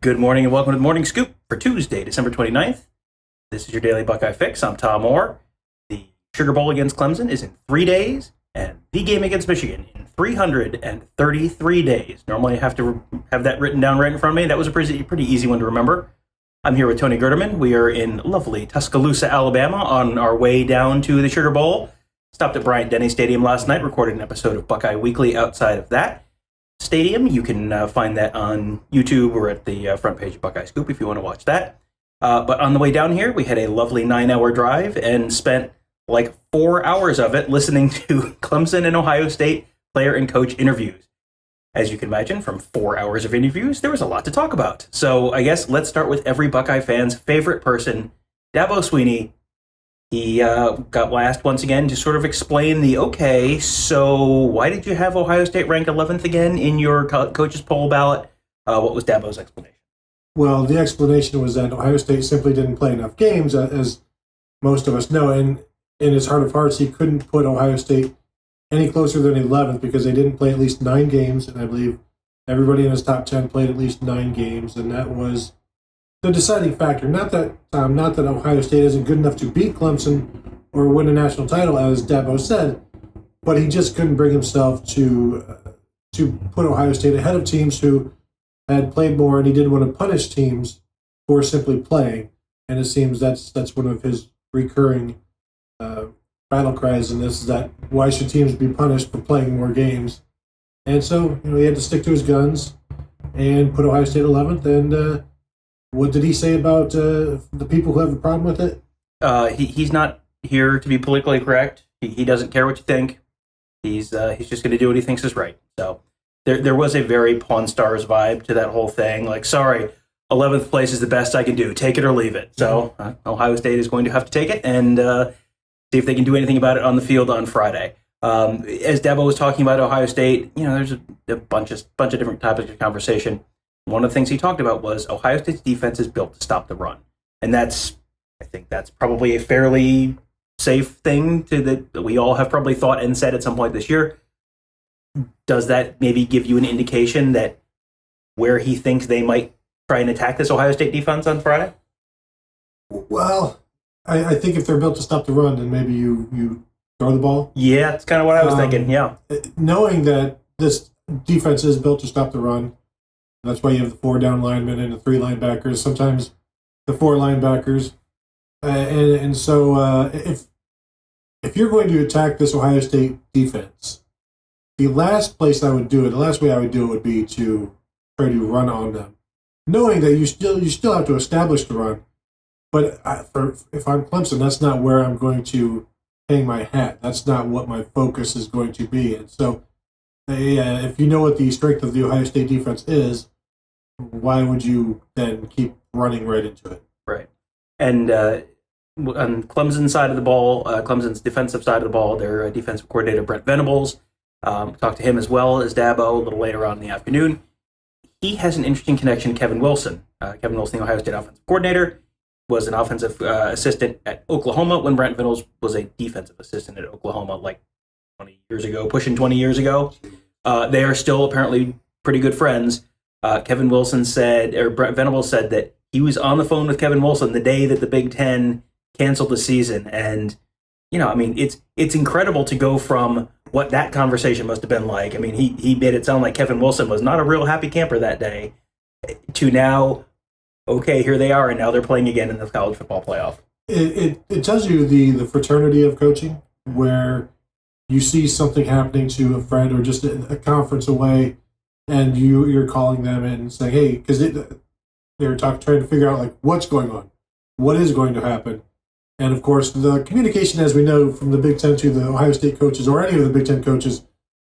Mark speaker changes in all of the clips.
Speaker 1: Good morning and welcome to the Morning Scoop for Tuesday, December 29th. This is your daily Buckeye Fix. I'm Tom Orr. The Sugar Bowl against Clemson is in 3 days, and the game against Michigan in 333 days. Normally I have to have that written down right in front of me. That was a pretty easy one to remember. I'm here with Tony Gerdeman. We are in lovely Tuscaloosa, Alabama, on our way down to the Sugar Bowl. Stopped at Bryant-Denny Stadium last night, recorded an episode of Buckeye Weekly outside of that stadium. You can find that on YouTube or at the front page of Buckeye Scoop if you want to watch that. But on the way down here, we had a lovely 9-hour drive and spent like 4 hours of it listening to Clemson and Ohio State player and coach interviews. As you can imagine, from 4 hours of interviews, there was a lot to talk about. So I guess let's start with every Buckeye fan's favorite person, Dabo Swinney. He got asked once again to sort of explain so why did you have Ohio State ranked 11th again in your coaches poll ballot? What was Dabo's explanation?
Speaker 2: Well, the explanation was that Ohio State simply didn't play enough games, as most of us know. And in his heart of hearts, he couldn't put Ohio State any closer than 11th because they didn't play at least 9 games. And I believe everybody in his top 10 played at least 9 games. And that was the deciding factor. Not that Ohio State isn't good enough to beat Clemson or win a national title, as Dabo said, but he just couldn't bring himself to put Ohio State ahead of teams who had played more, and he didn't want to punish teams for simply playing. And it seems that's one of his recurring battle cries in this, is that why should teams be punished for playing more games? And so he had to stick to his guns and put Ohio State 11th. And what did he say about the people who have a problem with it?
Speaker 1: He's not here to be politically correct. He doesn't care what you think. He's just going to do what he thinks is right. So there was a very Pawn Stars vibe to that whole thing. Like, sorry, 11th place is the best I can do. Take it or leave it. So Ohio State is going to have to take it and see if they can do anything about it on the field on Friday. As Dabo was talking about Ohio State, there's a bunch of different topics of conversation. One of the things he talked about was Ohio State's defense is built to stop the run. And I think that's probably a fairly safe thing that we all have probably thought and said at some point this year. Does that maybe give you an indication that where he thinks they might try and attack this Ohio State defense on Friday?
Speaker 2: Well, I think if they're built to stop the run, then maybe you throw the ball.
Speaker 1: Yeah, that's kind of what I was thinking, yeah.
Speaker 2: Knowing that this defense is built to stop the run, that's why you have the 4 down linemen and the 3 linebackers, sometimes the 4 linebackers. And so if you're going to attack this Ohio State defense, the last way I would do it would be to try to run on them, knowing that you still have to establish the run. But if I'm Clemson, that's not where I'm going to hang my hat. That's not what my focus is going to be. And so if you know what the strength of the Ohio State defense is, why would you then keep running right into it?
Speaker 1: Right. And on Clemson's side of the ball, Clemson's defensive side of the ball, their defensive coordinator, Brent Venables, talked to him as well as Dabo a little later on in the afternoon. He has an interesting connection to Kevin Wilson. Kevin Wilson, the Ohio State offensive coordinator, was an offensive assistant at Oklahoma when Brent Venables was a defensive assistant at Oklahoma like 20 years ago, pushing 20 years ago. They are still apparently pretty good friends. Kevin Wilson said, or Brent Venables said, that he was on the phone with Kevin Wilson the day that the Big Ten canceled the season. And, it's incredible to go from what that conversation must have been like. I mean, he made it sound like Kevin Wilson was not a real happy camper that day, to now, okay, here they are, and now they're playing again in the college football playoff.
Speaker 2: It tells you the fraternity of coaching, where you see something happening to a friend or just a conference away, and you're calling them and saying, hey, because they're trying to figure out, like, what's going on, what is going to happen. And, of course, the communication, as we know, from the Big Ten to the Ohio State coaches or any of the Big Ten coaches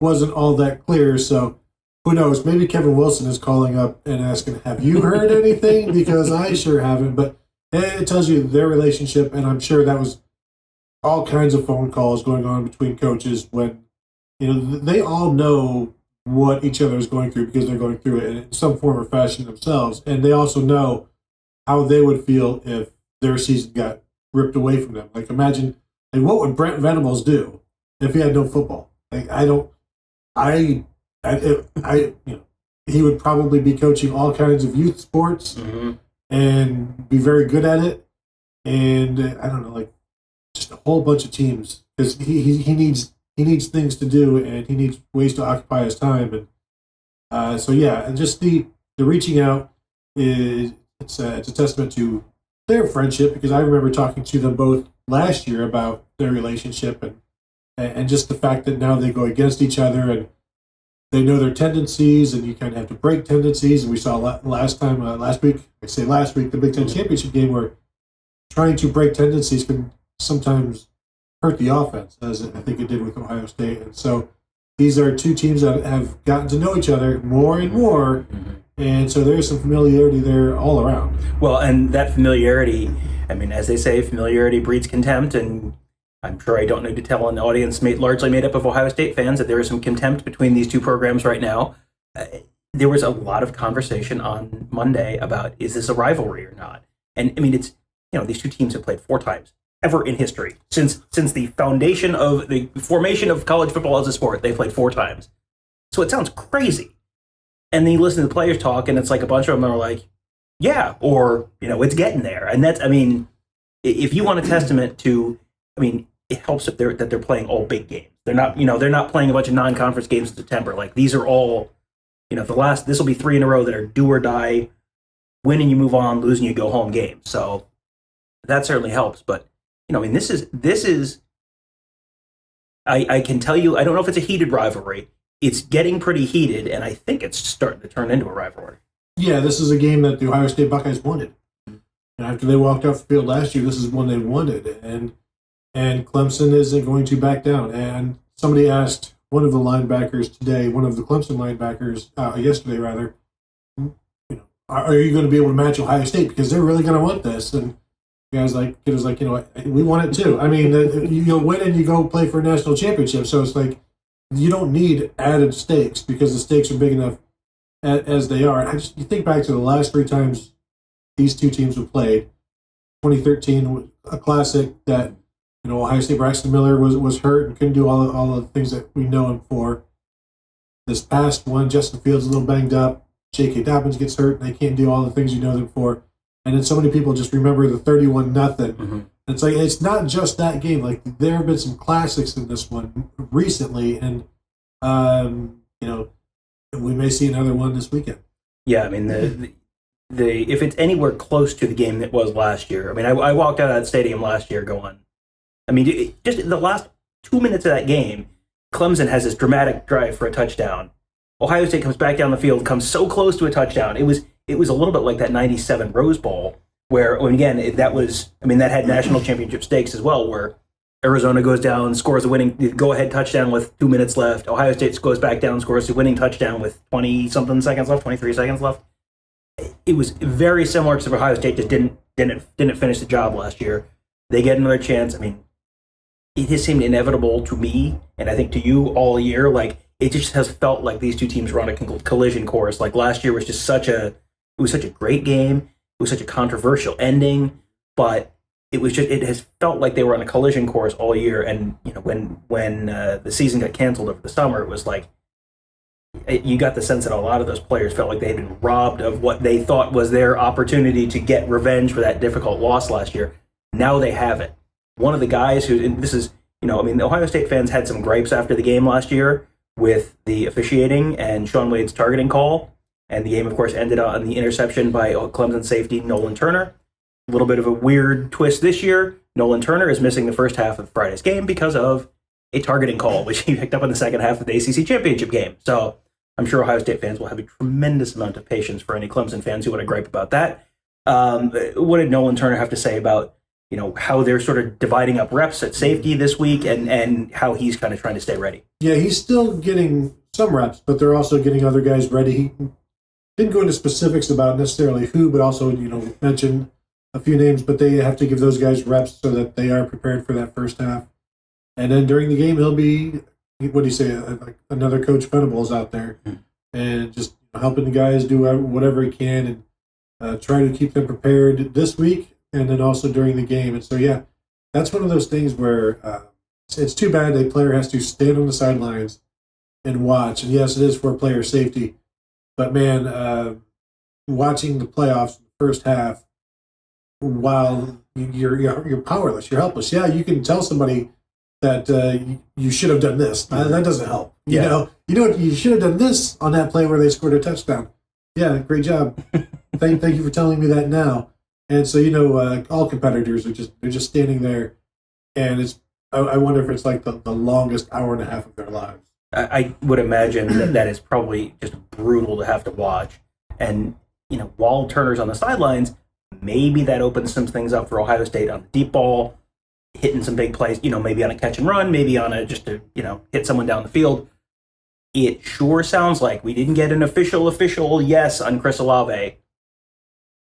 Speaker 2: wasn't all that clear. So who knows? Maybe Kevin Wilson is calling up and asking, have you heard anything? Because I sure haven't. But it tells you their relationship, and I'm sure that was all kinds of phone calls going on between coaches when, they all know what each other is going through because they're going through it in some form or fashion themselves. And they also know how they would feel if their season got ripped away from them. Like, imagine, what would Brent Venables do if he had no football? Like, he would probably be coaching all kinds of youth sports and be very good at it. And I don't know, like just a whole bunch of teams because he needs things to do and he needs ways to occupy his time. And so yeah, and just the reaching out it's a testament to their friendship because I remember talking to them both last year about their relationship and just the fact that now they go against each other and they know their tendencies and you kind of have to break tendencies. And we saw last week, the Big Ten championship game where trying to break tendencies can sometimes hurt the offense, as I think it did with Ohio State. And so these are two teams that have gotten to know each other more and more. And so there's some familiarity there all around.
Speaker 1: Well, and that familiarity, I mean, as they say, familiarity breeds contempt. And I'm sure I don't need to tell an audience largely made up of Ohio State fans that there is some contempt between these two programs right now. There was a lot of conversation on Monday about, is this a rivalry or not? And I mean, it's, these two teams have played 4 times ever in history. Since the foundation of the formation of college football as a sport, they've played 4 times. So it sounds crazy. And then you listen to the players talk, and it's like a bunch of them are like, yeah, or, it's getting there. And that's, I mean, if you want a testament to, I mean, it helps that they're playing all big games. They're not playing a bunch of non-conference games in September. Like, these are all, this will be 3 in a row that are do or die, winning you move on, losing you go home games. So that certainly helps. But, I mean, this is, I can tell you, I don't know if it's a heated rivalry. It's getting pretty heated, and I think it's starting to turn into a rivalry.
Speaker 2: Yeah, this is a game that the Ohio State Buckeyes wanted. And after they walked off the field last year, this is one they wanted. And Clemson isn't going to back down. And somebody asked one of the linebackers today, one of the Clemson linebackers yesterday, rather, are you going to be able to match Ohio State? Because they're really going to want this. And the guy's like, it was like, we want it too. I mean, you win and you go play for a national championship. So it's like, you don't need added stakes because the stakes are big enough as they are. You think back to the last 3 times these two teams have played. 2013, a classic that Ohio State Braxton Miller was hurt and couldn't do all the things that we know him for. This past one, Justin Fields a little banged up. J.K. Dobbins gets hurt and they can't do all the things you know them for. And then so many people just remember the 31-0. Mm-hmm. It's like, it's not just that game. Like, there have been some classics in this one recently, and we may see another one this weekend.
Speaker 1: Yeah, I mean, the if it's anywhere close to the game that was last year, I mean, I walked out of that stadium last year going, I mean, just in the last 2 minutes of that game, Clemson has this dramatic drive for a touchdown. Ohio State comes back down the field, comes so close to a touchdown. It was a little bit like that '97 Rose Bowl, where, again, that had national championship stakes as well, where Arizona goes down, scores a winning go-ahead touchdown with 2 minutes left. Ohio State goes back down, scores a winning touchdown with 20-something seconds left, 23 seconds left. It was very similar to Ohio State just didn't finish the job last year. They get another chance. I mean, it has seemed inevitable to me, and I think to you all year. Like, it just has felt like these two teams were on a collision course. Like, last year was just such a great game. It was such a controversial ending, but it has felt like they were on a collision course all year. And when the season got canceled over the summer, it was like you got the sense that a lot of those players felt like they had been robbed of what they thought was their opportunity to get revenge for that difficult loss last year. Now they have it. One of the guys the Ohio State fans had some gripes after the game last year with the officiating and Sean Wade's targeting call. And the game, of course, ended on the interception by Clemson safety Nolan Turner. A little bit of a weird twist this year. Nolan Turner is missing the first half of Friday's game because of a targeting call, which he picked up in the second half of the ACC championship game. So I'm sure Ohio State fans will have a tremendous amount of patience for any Clemson fans who want to gripe about that. What did Nolan Turner have to say about how they're sort of dividing up reps at safety this week and how he's kind of trying to stay ready?
Speaker 2: Yeah, he's still getting some reps, but they're also getting other guys ready. He didn't go into specifics about necessarily who, but also, mention a few names, but they have to give those guys reps so that they are prepared for that first half. And then during the game, he'll be, what do you say, like another Coach Venables out there and just helping the guys do whatever he can and try to keep them prepared this week and then also during the game. And so, yeah, that's one of those things where it's too bad a player has to stand on the sidelines and watch. And yes, it is for player safety. But man, watching the playoffs in the first half, while you're powerless, you're helpless. Yeah, you can tell somebody that you should have done this. That doesn't help. You know what? You should have done this on that play where they scored a touchdown. Yeah, great job. Thank you for telling me that now. And so all competitors are just standing there, and it's. I wonder if it's like the longest hour and a half of their lives.
Speaker 1: I would imagine that is probably just brutal to have to watch. And while Turner's on the sidelines, maybe that opens some things up for Ohio State on the deep ball, hitting some big plays. Maybe on a catch and run, maybe on a just to hit someone down the field. It sure sounds like we didn't get an official yes on Chris Olave.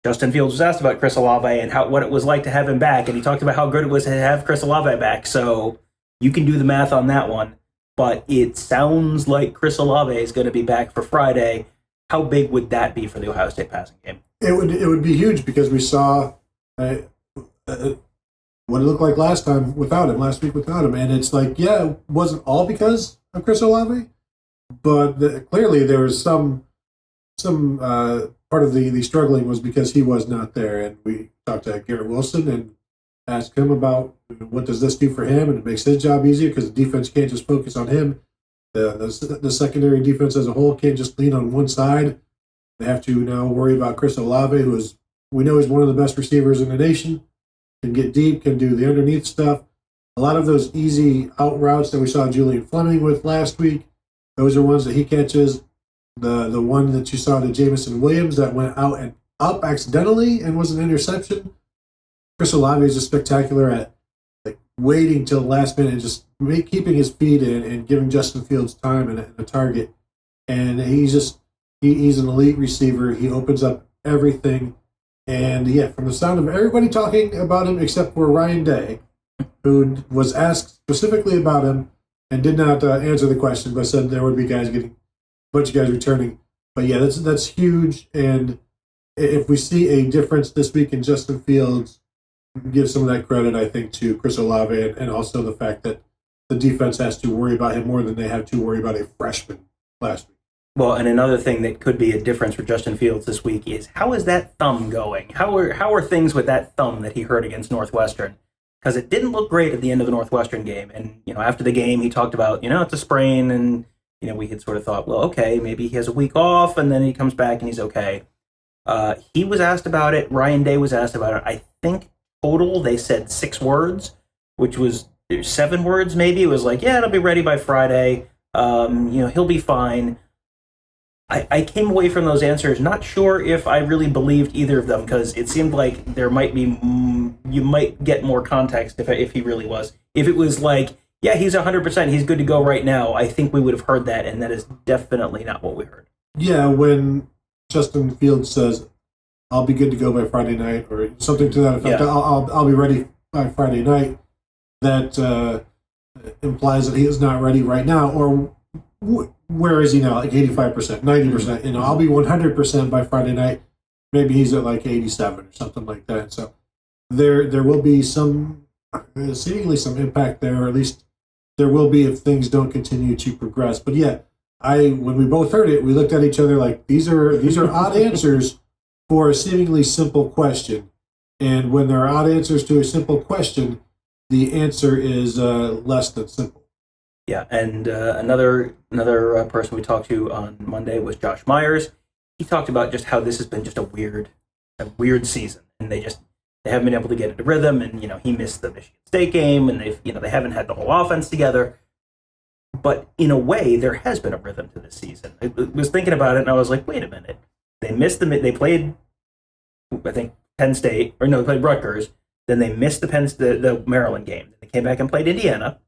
Speaker 1: Justin Fields was asked about Chris Olave and what it was like to have him back, and he talked about how good it was to have Chris Olave back. So you can do the math on that one. But it sounds like Chris Olave is going to be back for Friday. How big would that be for the Ohio State passing game?
Speaker 2: It would be huge because we saw what it looked like last week without him. And it's like, yeah, it wasn't all because of Chris Olave, but clearly there was some part of the struggling was because he was not there. And we talked to Garrett Wilson and asked him about what does this do for him, and it makes his job easier because the defense can't just focus on him. The secondary defense as a whole can't just lean on one side. They have to now worry about Chris Olave, we know is one of the best receivers in the nation, can get deep, can do the underneath stuff. A lot of those easy out routes that we saw Julian Fleming with last week, those are ones that he catches. The one that you saw to Jamison Williams that went out and up accidentally and was an interception. Chris Olave is just spectacular at waiting till the last minute and just keeping his feet in and giving Justin Fields time and a target. And he's an elite receiver. He opens up everything. And yeah, from the sound of everybody talking about him except for Ryan Day, who was asked specifically about him and did not answer the question, but said there would be a bunch of guys returning. But yeah, that's huge. And if we see a difference this week in Justin Fields, give some of that credit, I think, to Chris Olave and also the fact that the defense has to worry about him more than they had to worry about a freshman last week.
Speaker 1: Well, and another thing that could be a difference for Justin Fields this week is how is that thumb going? How are things with that thumb that he hurt against Northwestern? Because it didn't look great at the end of the Northwestern game. And, after the game, he talked about, it's a sprain. And, we had sort of thought, well, okay, maybe he has a week off and then he comes back and he's okay. He was asked about it. Ryan Day was asked about it. I think total, they said 6 words, which was 7 words maybe. It was like, yeah, it'll be ready by Friday. He'll be fine. I came away from those answers not sure if I really believed either of them because it seemed like there might be, you might get more context if he really was. If it was like, yeah, he's 100%, he's good to go right now, I think we would have heard that, and that is definitely not what we heard.
Speaker 2: Yeah, when Justin Fields says, I'll be good to go by Friday night, or something to that effect. Yeah. I'll be ready by Friday night. That implies that he is not ready right now. Or where is he now? Like 85%, 90%. I'll be 100% by Friday night. Maybe he's at like 87 or something like that. So there will be seemingly some impact there, or at least there will be if things don't continue to progress. But yeah, when we both heard it, we looked at each other like these are odd answers for a seemingly simple question. And when there are odd answers to a simple question, the answer is less than simple.
Speaker 1: Yeah, and another person we talked to on Monday was Josh Myers. He talked about just how this has been just a weird season, and they haven't been able to get into rhythm. And he missed the Michigan State game, and they haven't had the whole offense together. But in a way, there has been a rhythm to this season. I was thinking about it, and I was like, wait a minute. They played, I think, Penn State, or no, they played Rutgers. Then they missed the Maryland game. Then they came back and played Indiana.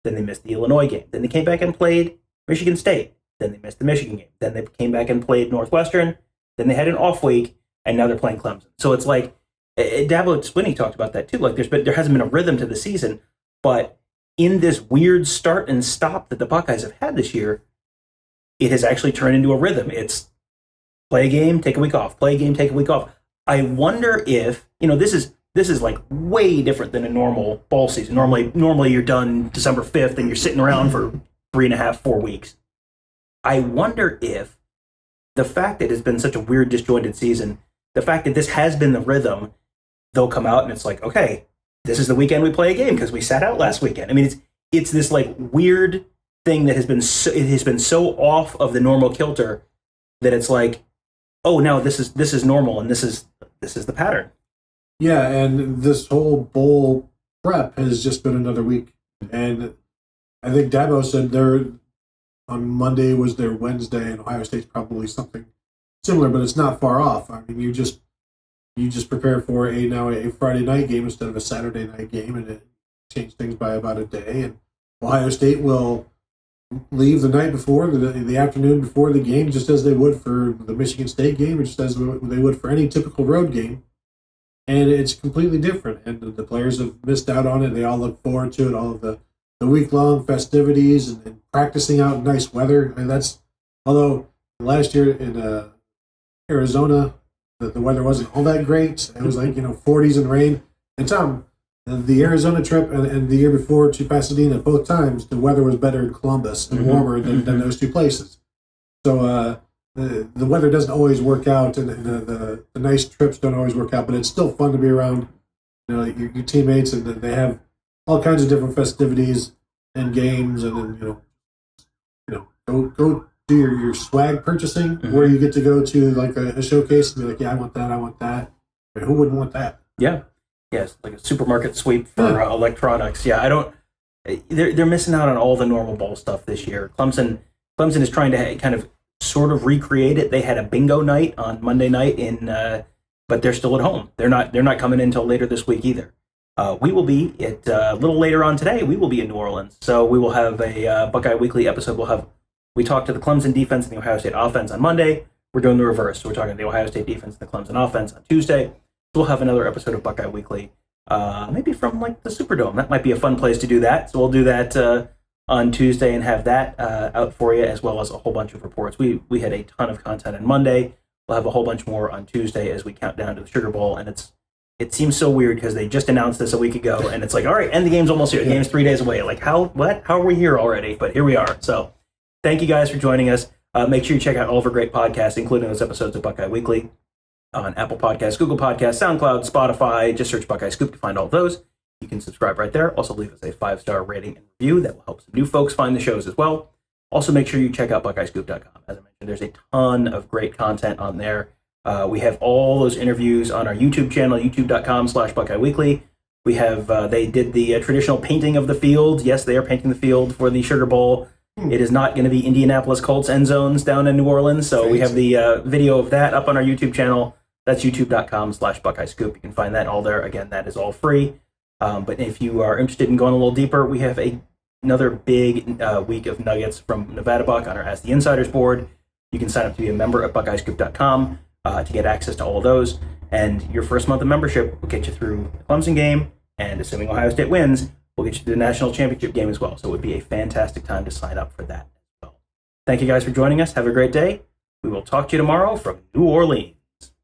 Speaker 1: Then they missed the Illinois game. Then they came back and played Michigan State. Then they missed the Michigan game. Then they came back and played Northwestern. Then they had an off week, and now they're playing Clemson. So it's like, Dabo Swinney talked about that too. Like there hasn't been a rhythm to the season, but in this weird start and stop that the Buckeyes have had this year, it has actually turned into a rhythm. It's play a game, take a week off. Play a game, take a week off. I wonder if this is like way different than a normal ball season. Normally you're done December 5th and you're sitting around for 3.5, 4 weeks. I wonder if the fact that it's been such a weird, disjointed season, the fact that this has been the rhythm, they'll come out and it's like, okay, this is the weekend we play a game because we sat out last weekend. I mean, it's this like weird thing that has been so off of the normal kilter that it's like, oh no, this is normal and this is the pattern.
Speaker 2: Yeah, and this whole bowl prep has just been another week, and I think Dabo said on Monday was their Wednesday, and Ohio State's probably something similar, but it's not far off. I mean, you just prepare for a Friday night game instead of a Saturday night game, and it changed things by about a day. And Ohio State will leave the night before, the afternoon before the game, just as they would for the Michigan State game, or just as they would for any typical road game. And it's completely different. And the players have missed out on it. They all look forward to it, all of the week-long festivities and practicing out in nice weather. And although last year in Arizona, the weather wasn't all that great. It was like, 40s and rain. And Tom, the Arizona trip and the year before to Pasadena, both times, the weather was better in Columbus and warmer than those two places. So the weather doesn't always work out, and the nice trips don't always work out, but it's still fun to be around your teammates, and they have all kinds of different festivities and games, and then go do your swag purchasing, where you get to go to like a showcase and be like, yeah, I want that. I mean, who wouldn't want that?
Speaker 1: Yeah. Yes, like a supermarket sweep for electronics. Yeah, they're missing out on all the normal bowl stuff this year. Clemson is trying to kind of sort of recreate it. They had a bingo night on Monday night but they're still at home. They're not coming in until later this week either. We will be a little later on today. We will be in New Orleans, so we will have a Buckeye Weekly episode. We talked to the Clemson defense and the Ohio State offense on Monday. We're doing the reverse. So we're talking to the Ohio State defense and the Clemson offense on Tuesday. We'll have another episode of Buckeye Weekly, maybe from like the Superdome. That might be a fun place to do that. So we'll do that on Tuesday and have that out for you, as well as a whole bunch of reports. We had a ton of content on Monday. We'll have a whole bunch more on Tuesday as we count down to the Sugar Bowl. And it seems so weird because they just announced this a week ago, and it's like, all right, and the game's almost here. The game's 3 days away. Like, how are we here already? But here we are. So thank you guys for joining us. Make sure you check out all of our great podcasts, including those episodes of Buckeye Weekly, on Apple Podcasts, Google Podcasts, SoundCloud, Spotify. Just search Buckeye Scoop to find all of those. You can subscribe right there. Also leave us a 5-star rating and review. That will help some new folks find the shows as well. Also make sure you check out BuckeyeScoop.com. As I mentioned, there's a ton of great content on there. We have all those interviews on our YouTube channel, youtube.com/Buckeye Weekly. We have, they did the traditional painting of the field. Yes, they are painting the field for the Sugar Bowl. It is not going to be Indianapolis Colts end zones down in New Orleans. So we have the video of that up on our YouTube channel. That's youtube.com/Buckeye Scoop. You can find that all there. Again, that is all free. But if you are interested in going a little deeper, we have another big week of nuggets from Nevada Buck on our Ask the Insiders board. You can sign up to be a member at BuckeyeScoop.com to get access to all of those. And your first month of membership will get you through the Clemson game, and assuming Ohio State wins, we'll get you to the national championship game as well. So it would be a fantastic time to sign up for that as well. Thank you guys for joining us. Have a great day. We will talk to you tomorrow from New Orleans.